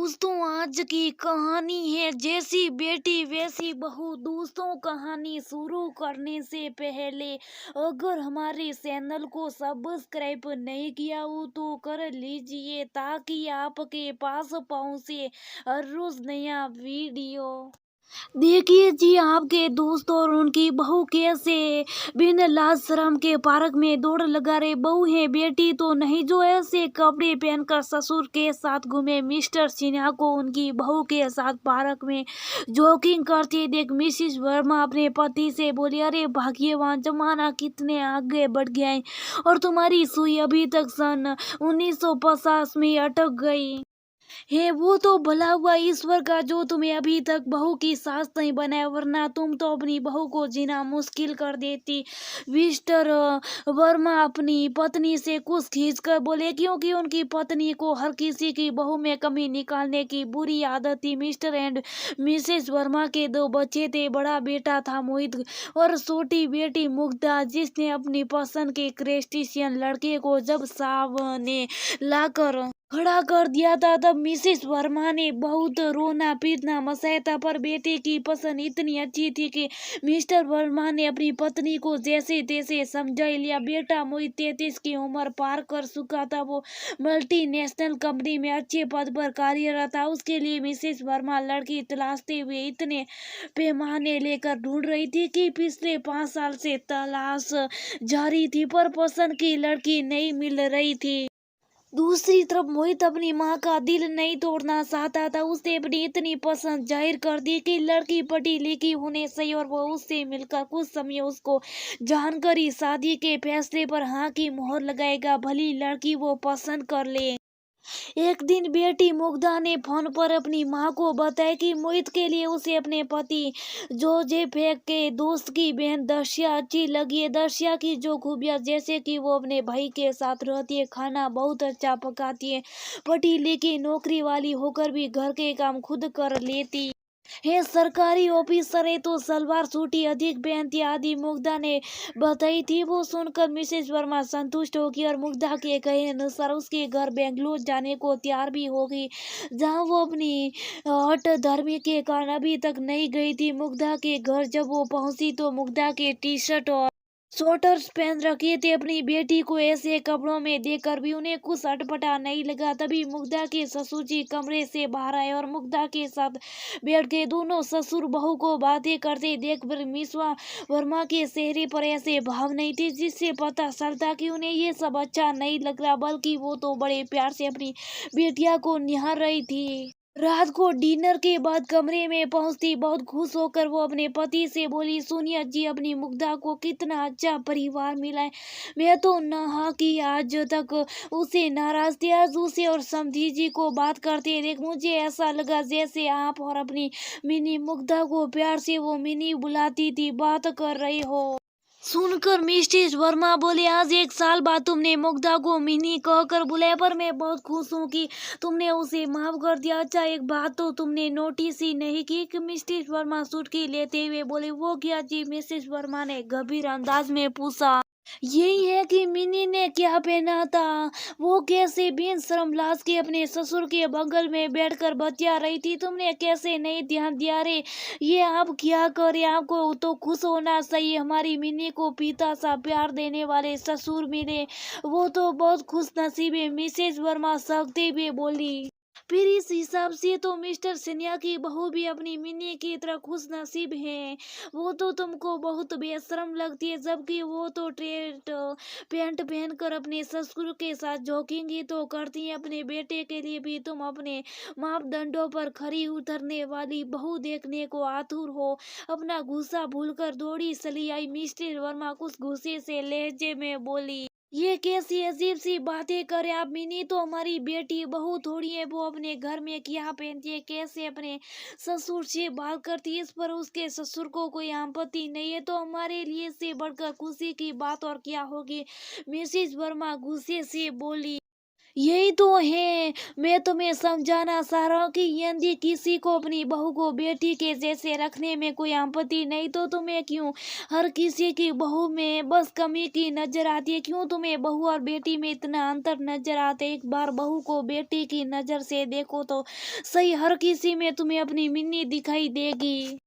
दोस्तों, आज की कहानी है जैसी बेटी वैसी बहू। दोस्तों, कहानी शुरू करने से पहले अगर हमारे चैनल को सब्सक्राइब नहीं किया हो तो कर लीजिए ताकि आपके पास पहुंचे हर रोज नया वीडियो। देखिए जी, आपके दोस्त और उनकी बहू कैसे बिन लाज शर्म के पार्क में दौड़ लगा रहे। बहू है बेटी तो नहीं जो ऐसे कपड़े पहनकर ससुर के साथ घूमे। मिस्टर सिन्हा को उनकी बहू के साथ पार्क में जॉगिंग करते देख मिसिस वर्मा अपने पति से बोली, अरे भाग्यवान, जमाना कितने आगे बढ़ गया है और तुम्हारी सुई अभी तक सन 1950 में अटक गई है। वो तो भला हुआ ईश्वर का जो तुम्हें अभी तक बहू की सास नहीं बनाया, वरना तुम तो अपनी बहू को जीना मुश्किल कर देती। मिस्टर वर्मा अपनी पत्नी से कुछ खींच कर बोले, क्योंकि उनकी पत्नी को हर किसी की बहू में कमी निकालने की बुरी आदत थी। मिस्टर एंड मिसेस वर्मा के दो बच्चे थे। बड़ा बेटा था मोहित और छोटी बेटी मुग्धा, जिसने अपनी पसंद के क्रिस्टियन लड़के को जब सामने लाकर खड़ा कर दिया था तब मिसेस वर्मा ने बहुत रोना पीटना मचाया था। पर बेटे की पसंद इतनी अच्छी थी कि मिस्टर वर्मा ने अपनी पत्नी को जैसे तैसे समझा लिया। बेटा मोहित 33 की उम्र पार कर चुका था। वो मल्टीनेशनल कंपनी में अच्छे पद पर कार्यरत था। उसके लिए मिसेस वर्मा लड़की तलाशते हुए इतने पैमाने लेकर ढूंढ रही थी कि पिछले 5 साल से तलाश जारी थी, पर पसंद की लड़की नहीं मिल रही थी। दूसरी तरफ मोहित अपनी माँ का दिल नहीं तोड़ना चाहता था। उसने अपनी इतनी पसंद जाहिर कर दी कि लड़की पढ़ी लिखी होने सही और वो उससे मिलकर कुछ समय उसको जानकर ही शादी के फैसले पर हाँ की मोहर लगाएगा, भली लड़की वो पसंद कर ले। एक दिन बेटी मुग्धा ने फोन पर अपनी माँ को बताया कि मोहित के लिए उसे अपने पति जोसेफ के दोस्त की बहन दर्शिया अच्छी लगी है। दर्शिया की जो खूबियाँ, जैसे कि वो अपने भाई के साथ रहती है, खाना बहुत अच्छा पकाती है, पढ़ी लिखी नौकरी वाली होकर भी घर के काम खुद कर लेती है, सरकारी ऑफिसर है तो सलवार सूट ही अधिक पहनती आदि मुग्धा ने बताई थी। वो सुनकर मिसेस वर्मा संतुष्ट होगी और मुग्धा के कहे अनुसार उसके घर बेंगलुरु जाने को तैयार भी होगी, जहां वो अपनी हठ धर्मी के कारण अभी तक नहीं गई थी। मुग्धा के घर जब वो पहुंची तो मुग्धा के टी शर्ट और शॉर्ट्स पहन रखे थे। अपनी बेटी को ऐसे कपड़ों में देखकर भी उन्हें कुछ अटपटा नहीं लगा। तभी मुग्धा के ससुर जी कमरे से बाहर आए और मुग्धा के साथ बैठ गए। दोनों ससुर बहू को बातें करते देख मिसवा वर्मा के चेहरे पर ऐसे भाव नहीं थे जिससे पता चलता कि उन्हें ये सब अच्छा नहीं लग रहा, बल्कि वो तो बड़े प्यार से अपनी बेटिया को निहार रही थी। रात को डिनर के बाद कमरे में पहुंचती बहुत खुश होकर वो अपने पति से बोली, सुनिए जी, अपनी मुग्धा को कितना अच्छा परिवार मिला है। मैं तो नहा कि आज तक उसे नाराज थे। आज उसे और समधी जी को बात करते देख मुझे ऐसा लगा जैसे आप और अपनी मिनी मुग्धा को प्यार से वो मिनी बुलाती थी बात कर रही हो। सुनकर मिस्टेस वर्मा बोले, आज 1 साल बाद तुमने मुग्धा को मिनी कहकर बुलाया, पर मैं बहुत खुश हूँ कि तुमने उसे माफ कर दिया। अच्छा, एक बात तो तुमने नोटिस ही नहीं की कि मिस्टेस वर्मा चुटकी लेते हुए बोले। वो क्या जी? मिसेस वर्मा ने गंभीर अंदाज में पूछा। यही है कि मिनी ने क्या पहना था, वो कैसे बिन शर्म लाज के अपने ससुर के बगल में बैठकर बतिया रही थी, तुमने कैसे नहीं ध्यान दिया रे? ये आप क्या करे, आपको तो खुश होना चाहिए। हमारी मिनी को पिता सा प्यार देने वाले ससुर मिले, वो तो बहुत खुश नसीब है। मिसेस वर्मा सकते हुए बोली, फिर इस हिसाब से तो मिस्टर सिन्हा की बहू भी अपनी मिनी की तरह खुश नसीब है। वो तो तुमको बहुत बेशर्म लगती है, जबकि वो तो ट्रेट पैंट पहनकर अपने ससुर के साथ जॉगिंग ही तो करती है। अपने बेटे के लिए भी तुम अपने मापदंडों पर खरी उतरने वाली बहू देखने को आतुर हो। अपना गुस्सा भूलकर दौड़ी चली आई। मिस्टर वर्मा कुछ गुस्से से लहजे में बोली, ये कैसी अजीब सी बातें करे आप? मिनी तो हमारी बेटी बहू थोड़ी है। वो अपने घर में क्या पहनती है, कैसे अपने ससुर से बात करती है, इस पर उसके ससुर को कोई आपत्ति नहीं है, तो हमारे लिए से बढ़कर खुशी की बात और क्या होगी? मिसेस वर्मा गुस्से से बोली, यही तो है, मैं तुम्हें समझाना चाह रहा हूँ कि यदि किसी को अपनी बहू को बेटी के जैसे रखने में कोई आपत्ति नहीं तो तुम्हें क्यों हर किसी की बहू में बस कमी की नजर आती है? क्यों तुम्हें बहू और बेटी में इतना अंतर नजर आता है? एक बार बहू को बेटी की नजर से देखो तो सही, हर किसी में तुम्हें अपनी मिन्नी दिखाई देगी।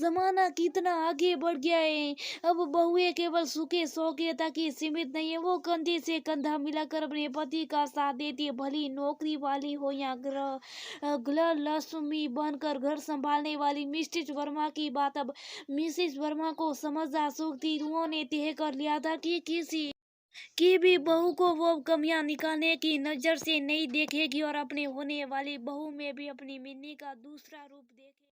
जमाना कितना आगे बढ़ गया है। अब बहुएं केवल सुखे शौकिया तक ही सीमित नहीं है, वो कंधे से कंधा मिलाकर अपने पति का साथ देती है, भली नौकरी वाली हो या गृह लक्ष्मी बनकर घर संभालने वाली मिसेज वर्मा की बात अब मिसेज वर्मा को समझ आ सकती। उन्होंने तय कर लिया था कि किसी की भी बहू को वो कमियां निकालने की नजर से नहीं देखेगी और अपने होने वाली बहू में भी अपनी मिन्नी का दूसरा रूप देखेगी।